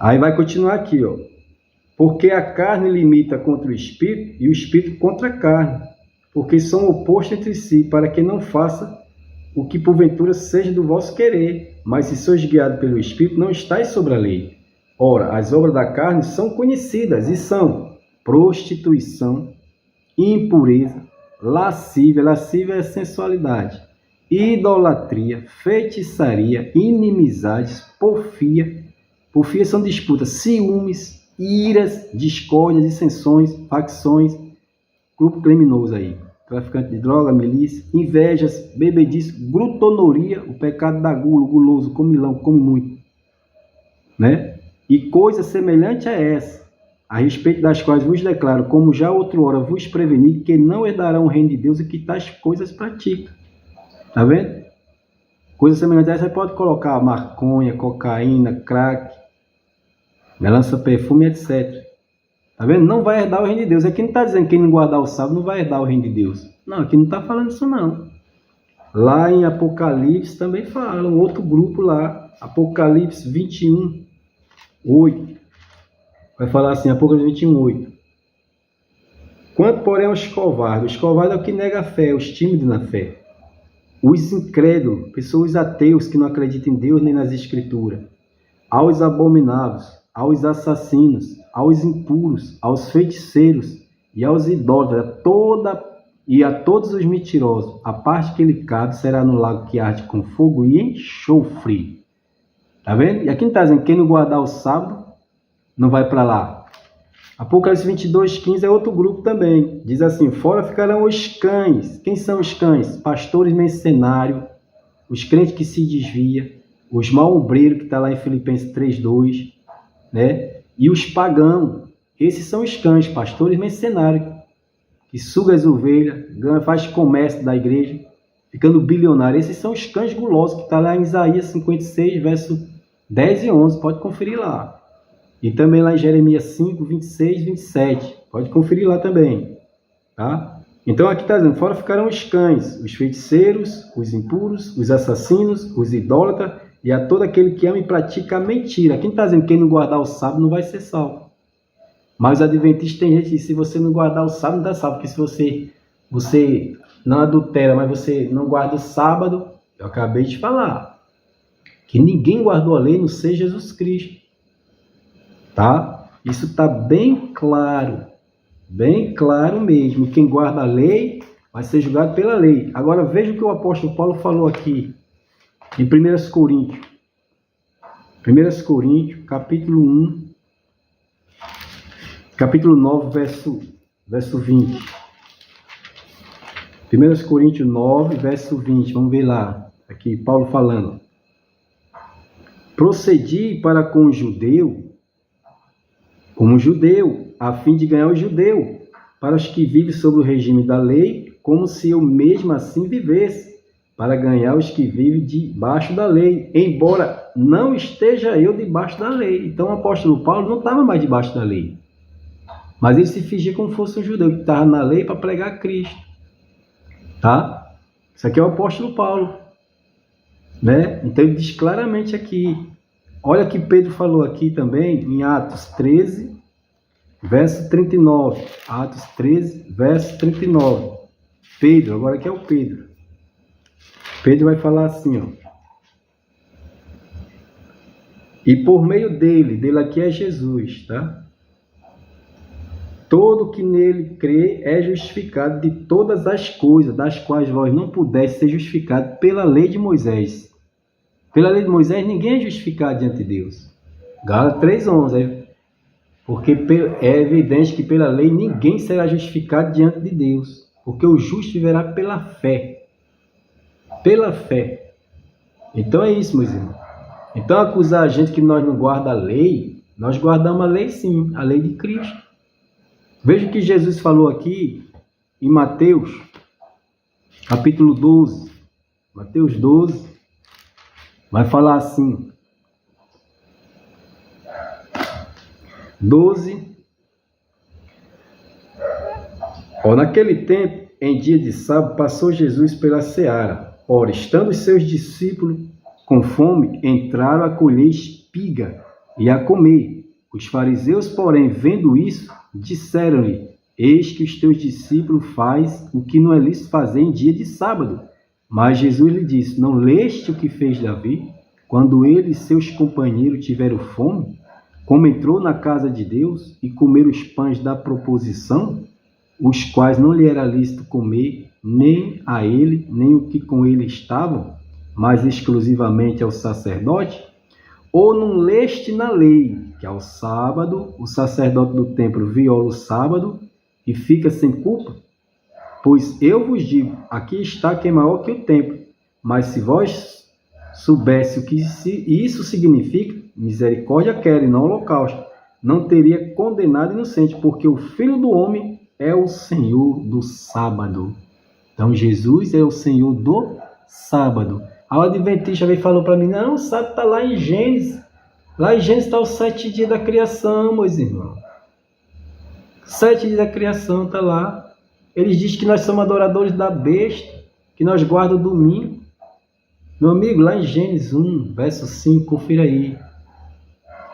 Aí vai continuar aqui, ó. Porque a carne limita contra o espírito e o espírito contra a carne, porque são opostos entre si, para que não faça o que porventura seja do vosso querer. Mas se sois guiados pelo espírito, não estáis sobre a lei. Ora, as obras da carne são conhecidas e são prostituição, impureza, lascívia é sensualidade, idolatria, feitiçaria, inimizades, porfia são disputas, ciúmes, iras, discórdias, dissensões, facções, grupo criminoso aí, traficante de droga, milícia, invejas, bebedice, glutonaria, o pecado da gula, o guloso, comilão, come muito, né? E coisa semelhante a essa, a respeito das quais vos declaro, como já outrora vos preveni, que não herdarão o reino de Deus e que tais coisas praticam. Tá vendo? Coisa semelhante a essa, você pode colocar maconha, cocaína, crack, melança, perfume, etc. Tá vendo? Não vai herdar o reino de Deus. Aqui não está dizendo que quem não guardar o sábado não vai herdar o reino de Deus. Não, aqui não está falando isso não. Lá em Apocalipse também fala, um outro grupo lá, Apocalipse 21, 8. Vai falar assim, Apocalipse 21, 8. Quanto, porém, aos covardes? Os covardes é o que nega a fé, os tímidos na fé. Os incrédulos, pessoas ateus que não acreditam em Deus nem nas Escrituras. Aos abominados, aos assassinos, aos impuros, aos feiticeiros e aos idólatras, a todos os mentirosos, a parte que lhe cabe será no lago que arde com fogo e enxofre. Tá vendo? E aqui não está dizendo que quem não guardar o sábado não vai para lá. Apocalipse 22, 15 é outro grupo também. Diz assim, fora ficarão os cães. Quem são os cães? Pastores mercenários, os crentes que se desviam, os mal-obreiros, que está lá em Filipenses 3:2, né? E os pagãos. Esses são os cães, pastores mercenários, que sugam as ovelhas, faz comércio da igreja, ficando bilionário. Esses são os cães gulosos, que está lá em Isaías 56, verso 10 e 11. Pode conferir lá. E também lá em Jeremias 5, 26, 27. Pode conferir lá também. Tá? Então aqui está dizendo, fora ficarão os cães, os feiticeiros, os impuros, os assassinos, os idólatras e a todo aquele que ama e pratica a mentira. Aqui não está dizendo que quem não guardar o sábado não vai ser salvo. Mas os adventistas tem gente que se você não guardar o sábado não dá salvo. Porque se você não adultera, mas você não guarda o sábado, eu acabei de falar, que ninguém guardou a lei, não ser Jesus Cristo. Tá? Isso está bem claro mesmo. Quem guarda a lei vai ser julgado pela lei. Agora veja o que o apóstolo Paulo falou aqui em 1 Coríntios. 1 Coríntios, capítulo 1, capítulo 9, verso 20. 1 Coríntios 9, verso 20. Vamos ver lá. Aqui, Paulo falando. Procedi para com o judeu como judeu, a fim de ganhar o judeu, para os que vivem sob o regime da lei, como se eu mesmo assim vivesse, para ganhar os que vivem debaixo da lei, embora não esteja eu debaixo da lei. Então o apóstolo Paulo não estava mais debaixo da lei, mas ele se fingia como fosse um judeu, que estava na lei para pregar Cristo. Tá? Isso aqui é o apóstolo Paulo, né? Então ele diz claramente aqui. Olha que Pedro falou aqui também, em Atos 13, verso 39. Atos 13, verso 39. Pedro, agora aqui é o Pedro. Pedro vai falar assim, ó. E por meio dele aqui é Jesus, tá? Todo que nele crê é justificado de todas as coisas, das quais vós não pudesse ser justificado pela lei de Moisés. Pela lei de Moisés, ninguém é justificado diante de Deus. Gálatas 3:11. Porque é evidente que pela lei ninguém será justificado diante de Deus. Porque o justo viverá pela fé. Pela fé. Então é isso, meus irmãos. Então acusar a gente que nós não guardamos a lei, nós guardamos a lei sim, a lei de Cristo. Veja o que Jesus falou aqui em Mateus, capítulo 12. Mateus 12. Vai falar assim, 12. Naquele tempo, em dia de sábado, passou Jesus pela seara. Ora, estando os seus discípulos com fome, entraram a colher espiga e a comer. Os fariseus, porém, vendo isso, disseram-lhe: eis que os teus discípulos fazem o que não é lícito fazer em dia de sábado. Mas Jesus lhe disse: não leste o que fez Davi, quando ele e seus companheiros tiveram fome, como entrou na casa de Deus e comeram os pães da proposição, os quais não lhe era lícito comer, nem a ele, nem o que com ele estavam, mas exclusivamente ao sacerdote? Ou não leste na lei, que ao sábado o sacerdote do templo viola o sábado e fica sem culpa? Pois eu vos digo, aqui está quem é maior que o templo. Mas se vós soubesse o que isso significa, misericórdia quer e não holocausto, não teria condenado inocente, porque o Filho do Homem é o Senhor do sábado. Então Jesus é o Senhor do sábado. A Adventista veio e falou para mim: não, o sábado está lá em Gênesis. Lá em Gênesis está os 7 dias da criação, meus irmãos. 7 dias da criação está lá. Eles dizem que nós somos adoradores da besta, que nós guardamos o domingo. Meu amigo, lá em Gênesis 1, verso 5, confira aí.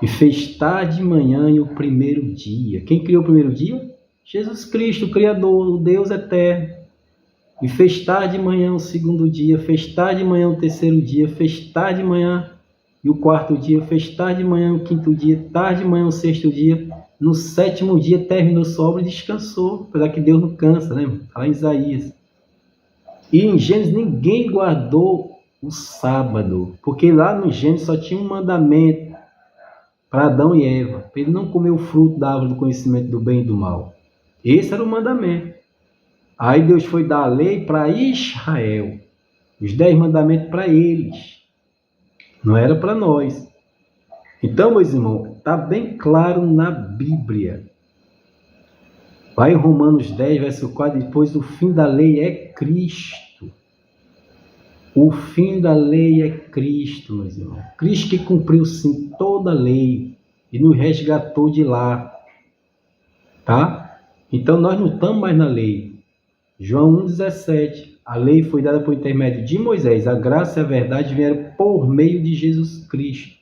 E fez tarde e manhã e o primeiro dia. Quem criou o primeiro dia? Jesus Cristo, o Criador, o Deus eterno. E fez tarde de manhã o segundo dia, fez tarde de manhã o terceiro dia, fez tarde de manhã e o quarto dia, fez tarde de manhã o quinto dia, tarde de manhã o sexto dia. No sétimo dia terminou sua obra e descansou, apesar que Deus não cansa, né? Está lá em Isaías. E em Gênesis ninguém guardou o sábado, porque lá no Gênesis só tinha um mandamento para Adão e Eva, para ele não comer o fruto da árvore do conhecimento do bem e do mal. Esse era o mandamento. Aí Deus foi dar a lei para Israel, os 10 mandamentos para eles, não era para nós. Então, meus irmãos, está bem claro na Bíblia. Vai em Romanos 10, verso 4, depois o fim da lei é Cristo. O fim da lei é Cristo, meus irmãos. Cristo que cumpriu sim toda a lei e nos resgatou de lá. Tá? Então nós não estamos mais na lei. João 1,17, a lei foi dada por intermédio de Moisés, a graça e a verdade vieram por meio de Jesus Cristo.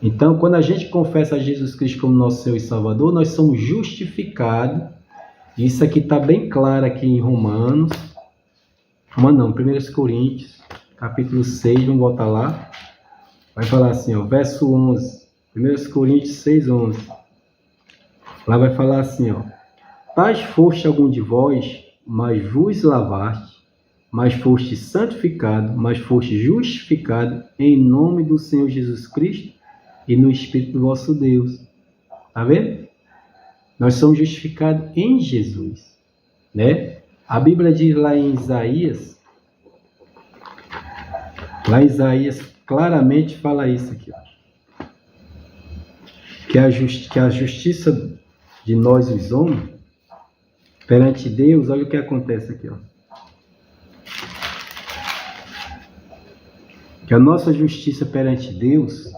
Então, quando a gente confessa a Jesus Cristo como nosso Senhor e Salvador, nós somos justificados. Isso aqui está bem claro aqui em Romanos. Romanos não, 1 Coríntios, capítulo 6, vamos voltar lá. Vai falar assim, ó, verso 11, 1 Coríntios 6, 11. Lá vai falar assim, ó. Tais foste algum de vós, mas vos lavaste, mas foste santificado, mas foste justificado em nome do Senhor Jesus Cristo e no Espírito do vosso Deus. Tá vendo? Nós somos justificados em Jesus, né? A Bíblia diz lá em Isaías, claramente fala isso aqui, ó. Que a justiça de nós os homens perante Deus, olha o que acontece aqui, ó. Que a nossa justiça perante Deus,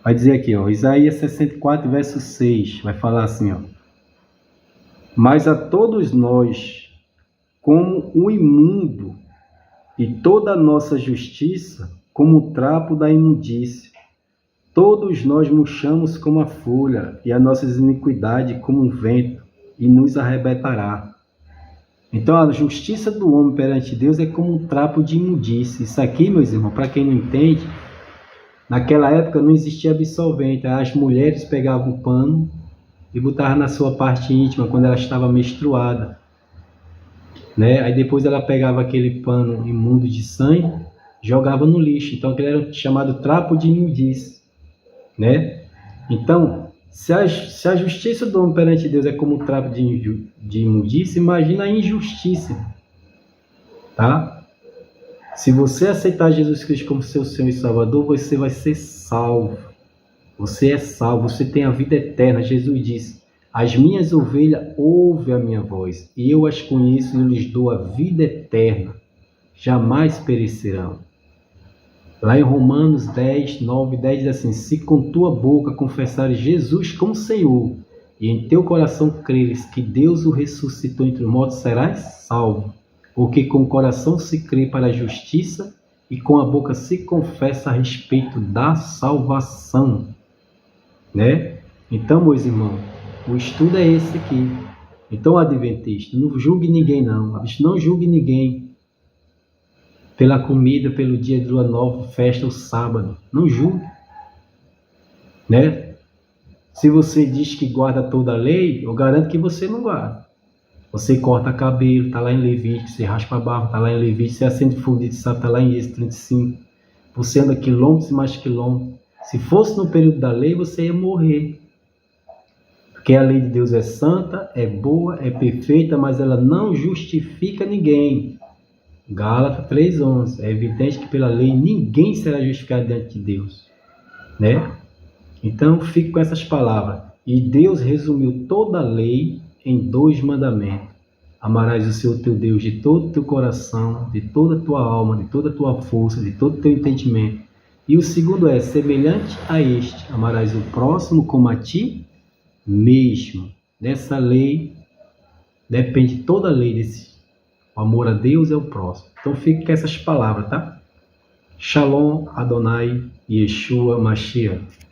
vai dizer aqui, ó, Isaías 64, verso 6, vai falar assim, ó. Mas a todos nós, como o imundo, e toda a nossa justiça, como o trapo da imundície, todos nós murchamos como a folha, e a nossa iniquidade como um vento, e nos arrebatará. Então a justiça do homem perante Deus é como um trapo de imundície. Isso aqui, meus irmãos, para quem não entende, naquela época não existia absolvente. As mulheres pegavam um pano e botavam na sua parte íntima quando ela estava menstruada, né? Aí depois ela pegava aquele pano imundo de sangue, jogava no lixo. Então aquele era chamado trapo de imundície, né? Então, se a justiça do homem perante Deus é como um trapo de imundície, imagina a injustiça, tá? Se você aceitar Jesus Cristo como seu Senhor e Salvador, você vai ser salvo. Você é salvo, você tem a vida eterna. Jesus disse: as minhas ovelhas ouvem a minha voz, e eu as conheço e eu lhes dou a vida eterna. Jamais perecerão. Lá em Romanos 10, 9 e 10 diz assim: se com tua boca confessares Jesus como Senhor, e em teu coração creres que Deus o ressuscitou entre os mortos, serás salvo. Porque com o coração se crê para a justiça, e com a boca se confessa a respeito da salvação, né? Então, meus irmãos, o estudo é esse aqui. Então, adventista, não julgue ninguém não, não julgue ninguém pela comida, pelo dia de lua nova, festa, o sábado, não julgue, né? Se você diz que guarda toda a lei, eu garanto que você não guarda. Você corta cabelo, está lá em Levítico, você raspa a barba, está lá em Levítico, você acende fogo de sábado, está lá em Êxodo 35. Você anda quilômetros e mais quilômetros. Se fosse no período da lei, você ia morrer. Porque a lei de Deus é santa, é boa, é perfeita, mas ela não justifica ninguém. Gálatas 3:11. É evidente que pela lei ninguém será justificado diante de Deus, né? Então, fique com essas palavras. E Deus resumiu toda a lei em 2 mandamentos. Amarás o Senhor teu Deus de todo o teu coração, de toda a tua alma, de toda a tua força, de todo o teu entendimento. E o segundo é semelhante a este. Amarás o próximo como a ti mesmo. Nessa lei, depende toda a lei desse. O amor a Deus é o próximo. Então, fique com essas palavras, tá? Shalom, Adonai, Yeshua, Mashiach.